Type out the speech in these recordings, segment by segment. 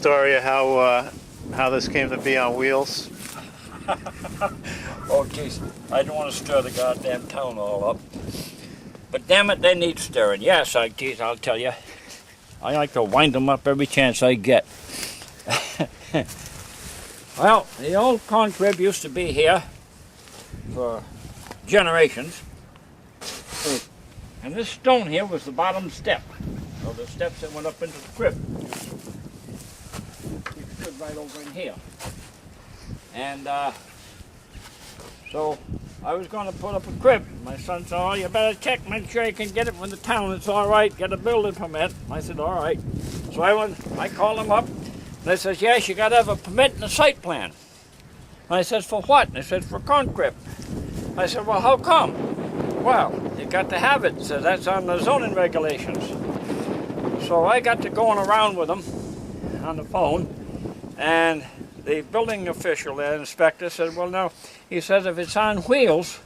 Story of how this came to be on wheels. Oh, geez, I don't want to stir the goddamn town all up. But damn it, they need stirring. Yes, geez, I'll tell you. I like to wind them up every chance I get. Well, the old corn crib used to be here for generations. And this stone here was the bottom step. So the steps that went up into the crib. We stood right over in here. And so I was going to put up a crib. My son said, "Oh, you better check, make sure you can get it from the town. It's all right, get a building permit." I said, "All right." So I called him up, and they says, "Yes, you got to have a permit and a site plan." And I said, "For what?" And they said, "For corn crib." I said, "Well, how come?" "Well, you got to have it." So that's on the zoning regulations. So I got to going around with them on the phone, and the building official, the inspector, said, "Well, no," he says, "if it's on wheels,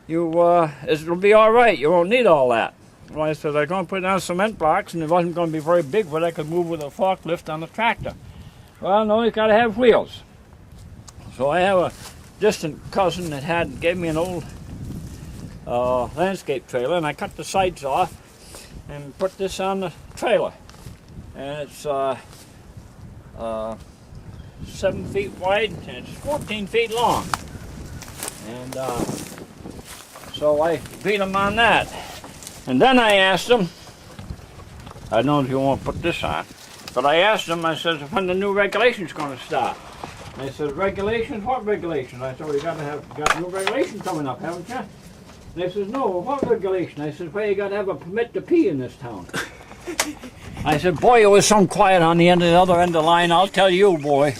it'll be all right. You won't need all that." Well, I said, "I'm going to put down cement blocks, and it wasn't going to be very big, but I could move with a forklift on the tractor." "Well, no, you got to have wheels." So I have a distant cousin that gave me an old landscape trailer, and I cut the sides off and put this on the trailer. And it's 7 feet wide and it's 14 feet long. And so I beat him on that. And then I asked him, I don't know if you want to put this on, but I asked him, I said, when the new regulation's going to start. And they said, "Regulations? What regulations?" I said, "Well, you got new regulations coming up, haven't you?" And they said, "No, what regulation?" I said, "Well, you got to have a permit to pee in this town." I said, "Boy, it was some quiet on the other end of the line, I'll tell you, boy."